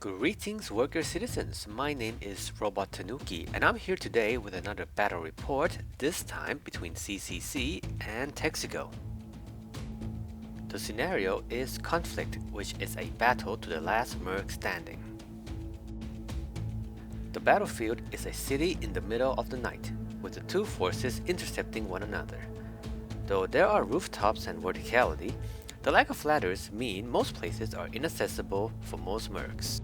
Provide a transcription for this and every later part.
Greetings, worker citizens. My name is Robot Tanuki, and I'm here today with another battle report, this time between CCC and Texico. The scenario is Conflict, which is a battle to the last MERC standing. The battlefield is a city in the middle of the night, with the two forces intercepting one another. Though there are rooftops and verticality, the lack of ladders mean most places are inaccessible for most MERCs.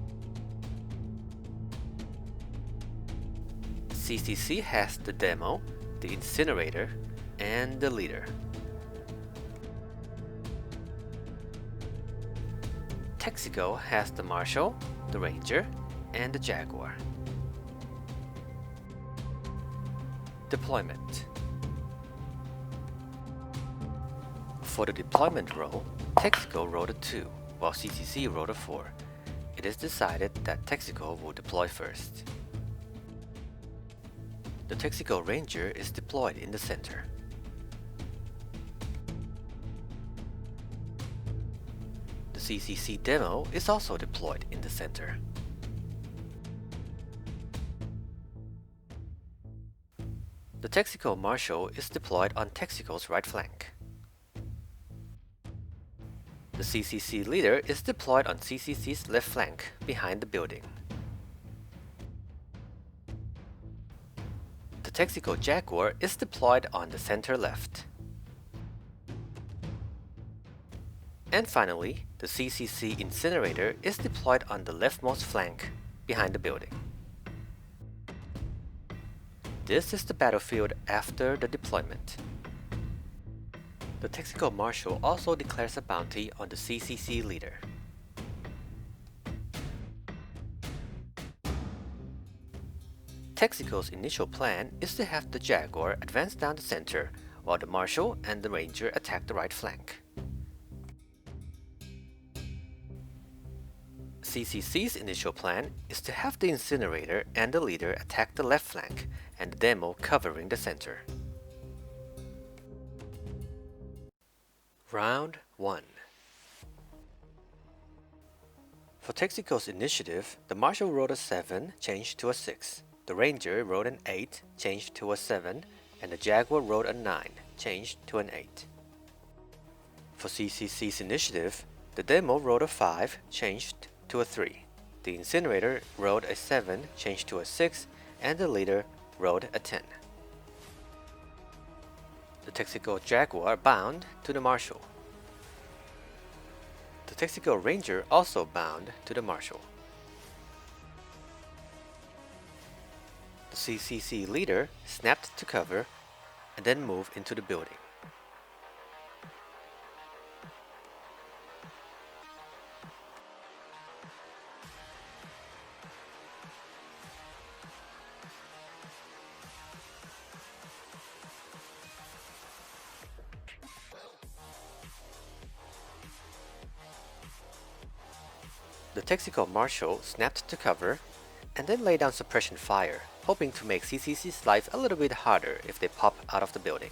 CCC has the demo, the Incinerator, and the leader. Texico has the Marshal, the Ranger, and the Jaguar. Deployment. For the deployment role, Texico wrote a 2, while CCC wrote a 4. It is decided that Texico will deploy first. The Texico Ranger is deployed in the center. The CCC demo is also deployed in the center. The Texico Marshal is deployed on Texico's right flank. The CCC leader is deployed on CCC's left flank, behind the building. The Texico Jaguar is deployed on the center left. And finally, the CCC Incinerator is deployed on the leftmost flank, behind the building. This is the battlefield after the deployment. The Texico Marshal also declares a bounty on the CCC leader. Texico's initial plan is to have the Jaguar advance down the center, while the Marshal and the Ranger attack the right flank. CCC's initial plan is to have the Incinerator and the leader attack the left flank, and the demo covering the center. Round 1. For Texico's initiative, the Marshal rolled a 7, changed to a 6. The Ranger rolled an 8, changed to a 7, and the Jaguar rolled a 9, changed to an 8. For CCC's initiative, the demo rolled a 5, changed to a 3. The Incinerator rolled a 7, changed to a 6, and the leader rolled a 10. The Texico Jaguar bound to the Marshal. The Texico Ranger also bound to the Marshal. The CCC leader snapped to cover and then moved into the building. The Texico Marshal snapped to cover and then laid down suppression fire, hoping to make CCC's life a little bit harder if they pop out of the building.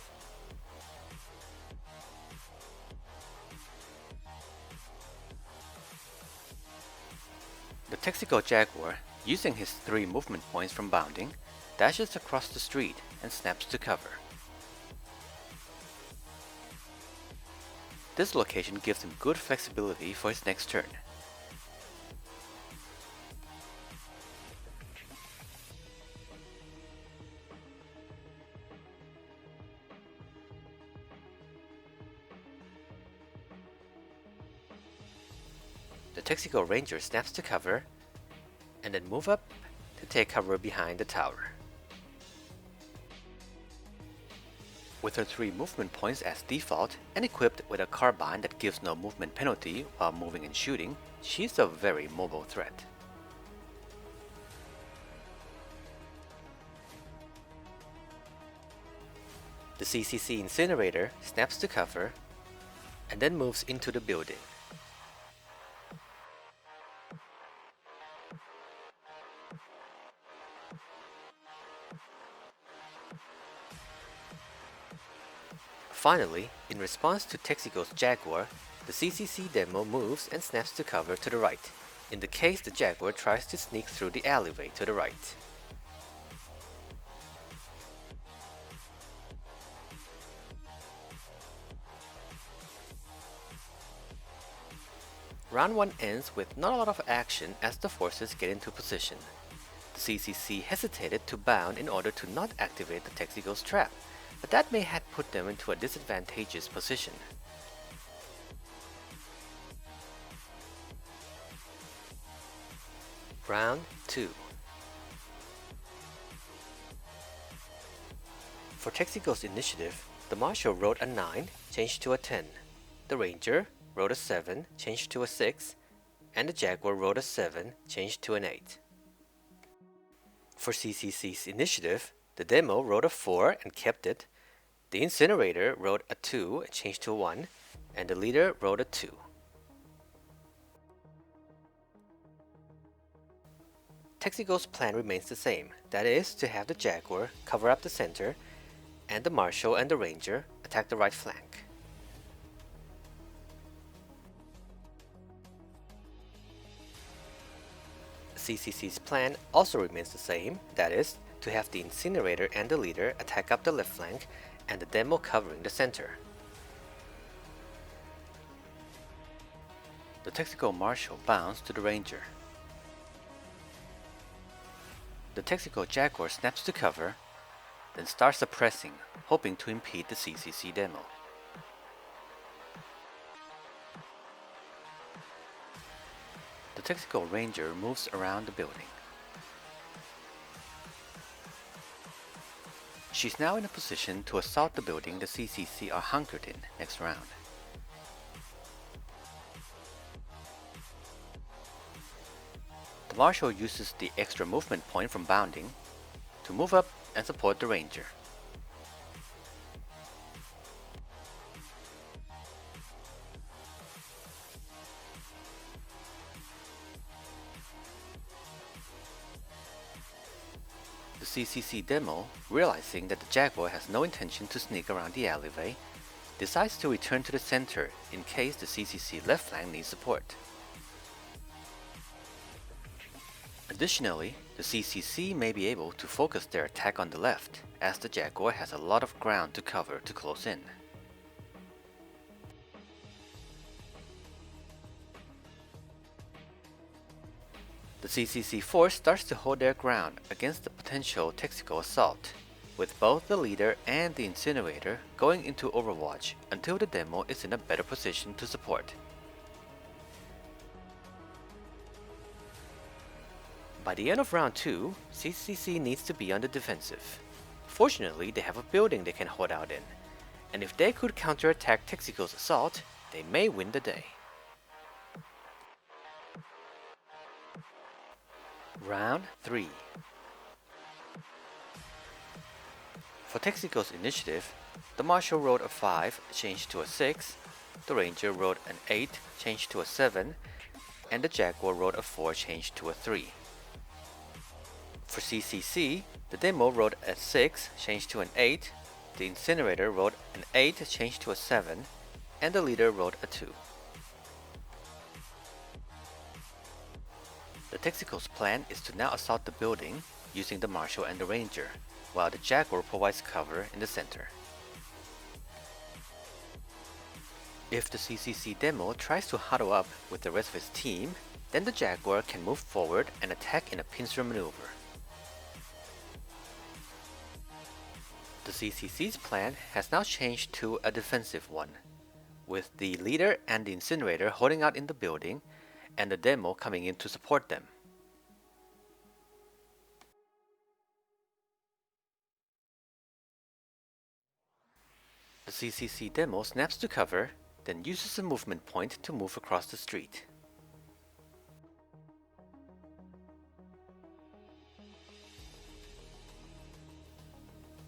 The Texico Jaguar, using his 3 movement points from bounding, dashes across the street and snaps to cover. This location gives him good flexibility for his next turn. The Texico Ranger snaps to cover and then move up to take cover behind the tower. With her 3 movement points as default and equipped with a carbine that gives no movement penalty while moving and shooting, she's a very mobile threat. The CCC Incinerator snaps to cover and then moves into the building. Finally, in response to Texico's Jaguar, the CCC demo moves and snaps to cover to the right, in the case the Jaguar tries to sneak through the alleyway to the right. Round 1 ends with not a lot of action as the forces get into position. The CCC hesitated to bound in order to not activate the Texico's trap, but that may have put them into a disadvantageous position. Round 2. For Texico's initiative, the Marshal rolled a 9, changed to a 10. The Ranger rolled a 7, changed to a 6, and the Jaguar rolled a 7, changed to an 8. For CCC's initiative, the Demo rolled a 4 and kept it, the Incinerator rolled a 2 and changed to a 1, and the Leader rolled a 2. Texico's plan remains the same, that is, to have the Jaguar cover up the center, and the Marshal and the Ranger attack the right flank. CCC's plan also remains the same, that is, to have the Incinerator and the Leader attack up the left flank and the Demo covering the center. The Texico Marshal bounds to the Ranger. The Texico Jaguar snaps to cover, then starts suppressing, hoping to impede the CCC Demo. The Texico Ranger moves around the building. She's now in a position to assault the building the CCC are hunkered in next round. The Marshal uses the extra movement point from bounding to move up and support the Ranger. The CCC Demo, realizing that the Jaguar has no intention to sneak around the alleyway, decides to return to the center in case the CCC left flank needs support. Additionally, the CCC may be able to focus their attack on the left, as the Jaguar has a lot of ground to cover to close in. The CCC force starts to hold their ground against the potential Texico assault, with both the Leader and the Incinerator going into overwatch until the Demo is in a better position to support. By the end of round 2, CCC needs to be on the defensive. Fortunately, they have a building they can hold out in, and if they could counterattack Texico's assault, they may win the day. Round 3. For Texico's initiative, the Marshal rolled a 5, changed to a 6, the Ranger rolled an 8, changed to a 7, and the Jaguar rolled a 4, changed to a 3. For CCC, the Demo rolled a 6, changed to an 8, the Incinerator rolled an 8, changed to a 7, and the Leader rolled a 2. The Texico's plan is to now assault the building using the Marshal and the Ranger, while the Jaguar provides cover in the center. If the CCC Demo tries to huddle up with the rest of his team, then the Jaguar can move forward and attack in a pincer maneuver. The CCC's plan has now changed to a defensive one, with the Leader and the Incinerator holding out in the building and the Demo coming in to support them. The CCC Demo snaps to cover, then uses a movement point to move across the street.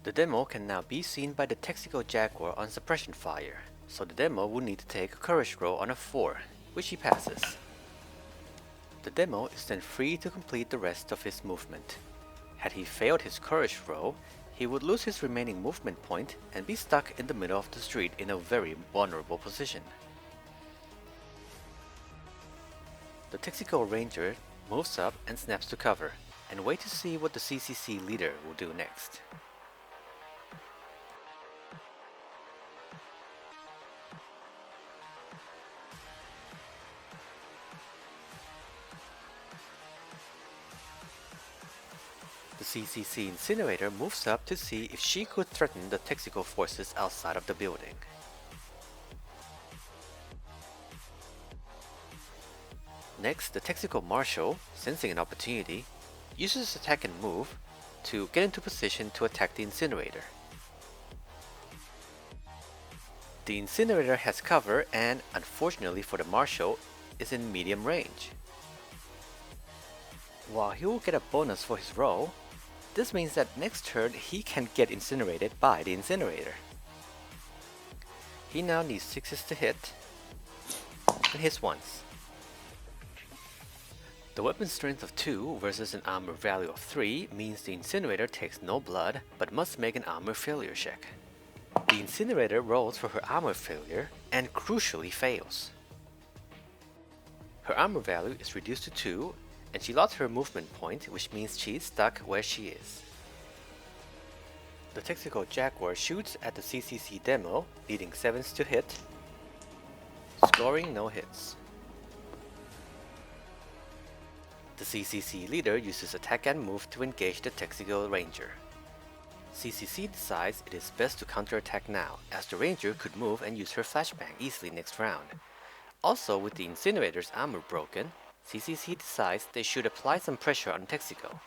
The Demo can now be seen by the Texico Jaguar on suppression fire, so the Demo will need to take a courage roll on a 4, which he passes. The Demo is then free to complete the rest of his movement. Had he failed his courage roll, he would lose his remaining movement point and be stuck in the middle of the street in a very vulnerable position. The The Texico Ranger moves up and snaps to cover, and wait to see what the CCC leader will do next. The CCC Incinerator moves up to see if she could threaten the Texico forces outside of the building. Next, the Texico Marshal, sensing an opportunity, uses attack and move to get into position to attack the Incinerator. The Incinerator has cover and, unfortunately for the Marshal, is in medium range. While he will get a bonus for his roll, this means that next turn he can get incinerated by the Incinerator. He now needs 6s to hit, and hits once. The weapon strength of 2 versus an armor value of 3 means the Incinerator takes no blood but must make an armor failure check. The Incinerator rolls for her armor failure and crucially fails. Her armor value is reduced to 2 and she lost her movement point, which means she is stuck where she is. The Texico Jaguar shoots at the CCC demo, needing 7s to hit, scoring no hits. The CCC leader uses attack and move to engage the Texico Ranger. CCC decides it is best to counterattack now, as the Ranger could move and use her flashbang easily next round. Also, with the Incinerator's armor broken, CCC decides they should apply some pressure on Texico.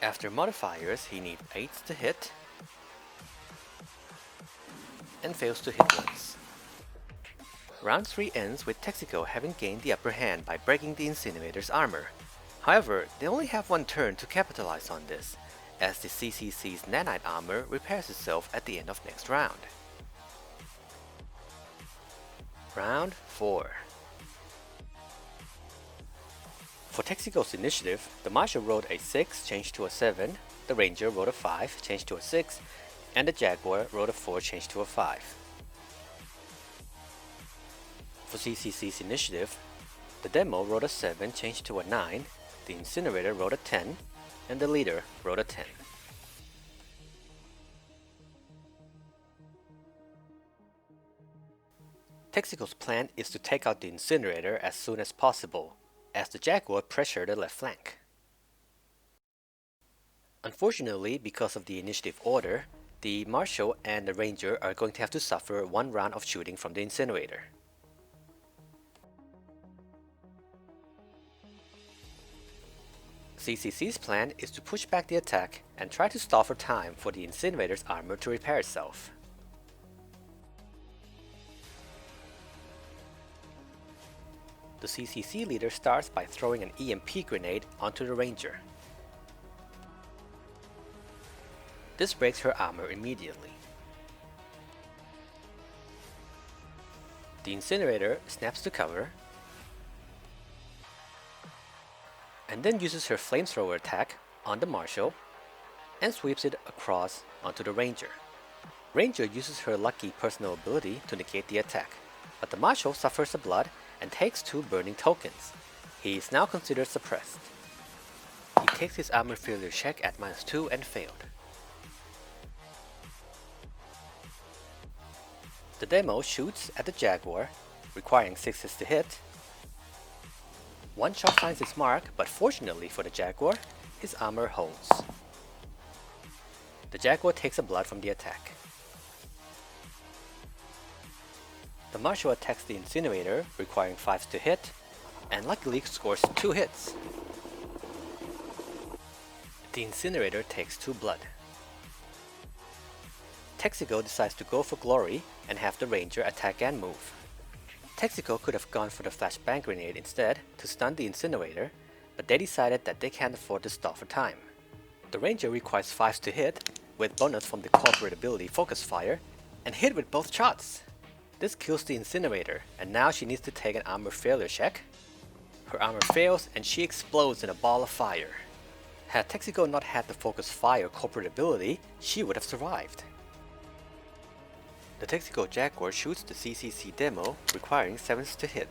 After modifiers, he needs 8s to hit, and fails to hit once. Round 3 ends with Texico having gained the upper hand by breaking the Incinerator's armor. However, they only have one turn to capitalize on this, as the CCC's nanite armor repairs itself at the end of next round. Round 4. For Texico's initiative, the Marshal rolled a 6, changed to a 7, the Ranger rolled a 5, changed to a 6, and the Jaguar rolled a 4, changed to a 5. For CCC's initiative, the Demo rolled a 7, changed to a 9, the Incinerator rolled a 10, and the Leader rolled a 10. Texico's plan is to take out the Incinerator as soon as possible, as the Jaguar pressure the left flank. Unfortunately, because of the initiative order, the Marshal and the Ranger are going to have to suffer one round of shooting from the Incinerator. CCC's plan is to push back the attack and try to stall for time for the Incinerator's armor to repair itself. The CCC leader starts by throwing an EMP grenade onto the Ranger. This breaks her armor immediately. The Incinerator snaps to cover and then uses her flamethrower attack on the Marshal and sweeps it across onto the Ranger. Ranger uses her lucky personal ability to negate the attack, but the Marshal suffers a blood and takes 2 burning tokens. He is now considered suppressed. He takes his armor failure check at -2 and failed. The Demo shoots at the Jaguar, requiring 6s to hit. One shot finds its mark, but fortunately for the Jaguar, his armor holds. The Jaguar takes a blood from the attack. The Marshal attacks the Incinerator, requiring 5s to hit, and luckily scores 2 hits. The Incinerator takes 2 blood. Texico decides to go for glory and have the Ranger attack and move. Texico could have gone for the flashbang grenade instead to stun the Incinerator, but they decided that they can't afford to stall for time. The Ranger requires 5s to hit, with bonus from the corporate ability Focus Fire, and hit with both shots. This kills the Incinerator, and now she needs to take an armor failure check. Her armor fails and she explodes in a ball of fire. Had Texico not had the Focus Fire corporate ability, she would have survived. The Texico Jaguar shoots the CCC Demo, requiring 7s to hit.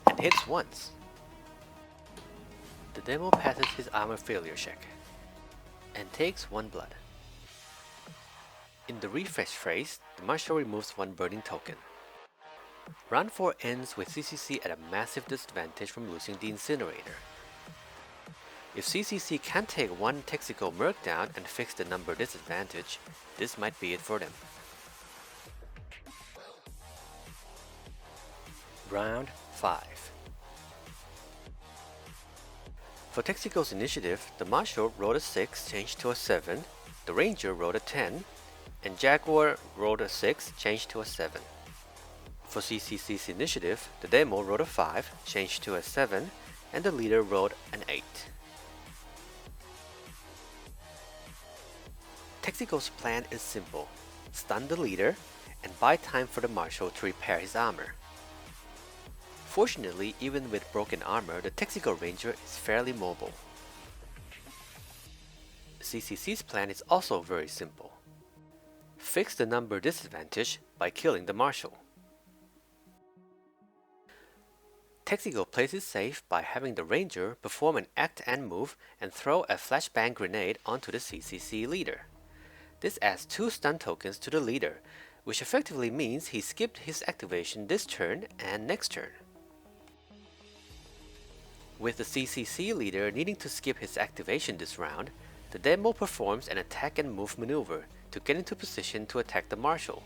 and hits once. The demo passes his armor failure check and takes 1 blood. In the refresh phase, the Marshal removes 1 burning token. Round 4 ends with CCC at a massive disadvantage from losing the Incinerator. If CCC can take 1 Texico MERC down and fix the number disadvantage, this might be it for them. Round 5. For Texico's initiative, the Marshal rolled a 6, changed to a 7, the Ranger rolled a 10, and Jaguar rolled a 6, changed to a 7. For CCC's initiative, the demo rolled a 5, changed to a 7, and the leader rolled an 8. Texico's plan is simple: stun the leader and buy time for the Marshal to repair his armor. Fortunately, even with broken armor, the Texico Ranger is fairly mobile. CCC's plan is also very simple: fix the number disadvantage by killing the Marshal. Texico plays it safe by having the Ranger perform an act and move and throw a flashbang grenade onto the CCC leader. This adds 2 stun tokens to the leader, which effectively means he skipped his activation this turn and next turn. With the CCC leader needing to skip his activation this round, the demo performs an attack and move maneuver to get into position to attack the Marshal.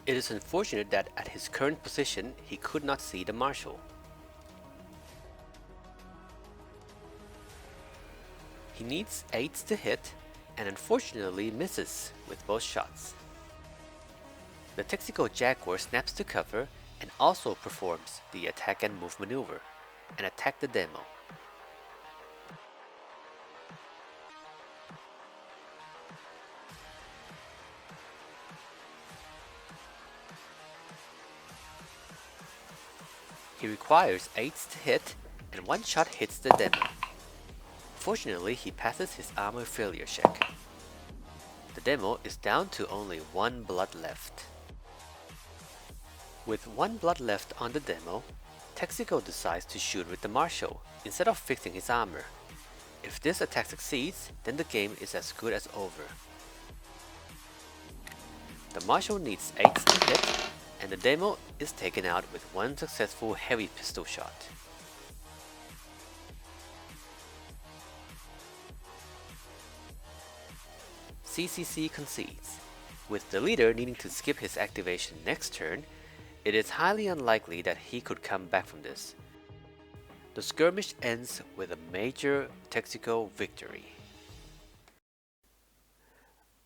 It is unfortunate that at his current position he could not see the Marshal. He needs 8s to hit and unfortunately misses with both shots. The Texico Jaguar snaps to cover and also performs the attack and move maneuver and attack the demo. He requires 8s to hit and 1 shot hits the demo. Fortunately, he passes his armor failure check. The demo is down to only 1 blood left. With 1 blood left on the demo, Texico decides to shoot with the Marshal instead of fixing his armor. If this attack succeeds, then the game is as good as over. The Marshal needs 8s to hit, and the demo is taken out with 1 successful heavy pistol shot. CCC concedes. With the leader needing to skip his activation next turn, it is highly unlikely that he could come back from this. The skirmish ends with a major Texico victory.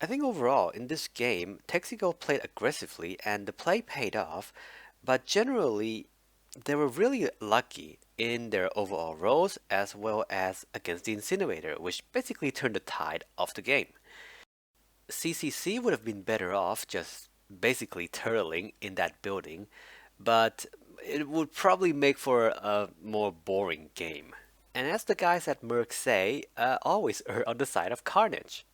I think overall in this game, Texico played aggressively and the play paid off, but generally they were really lucky in their overall roles as well as against the Incinerator, which basically turned the tide of the game. CCC would have been better off just basically turtling in that building, but it would probably make for a more boring game. And as the guys at MERC say, always err on the side of carnage.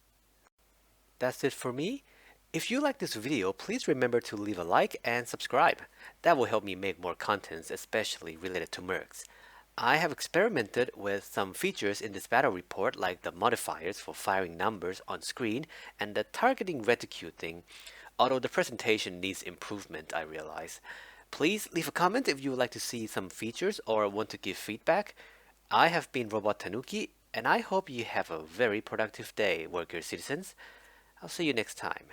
That's it for me. If you like this video, please remember to leave a like and subscribe. That will help me make more contents, especially related to MERCs. I have experimented with some features in this battle report, like the modifiers for firing numbers on screen and the targeting reticule thing, although the presentation needs improvement, I realize. Please leave a comment if you would like to see some features or want to give feedback. I have been Robot Tanuki, and I hope you have a very productive day, worker citizens. I'll see you next time.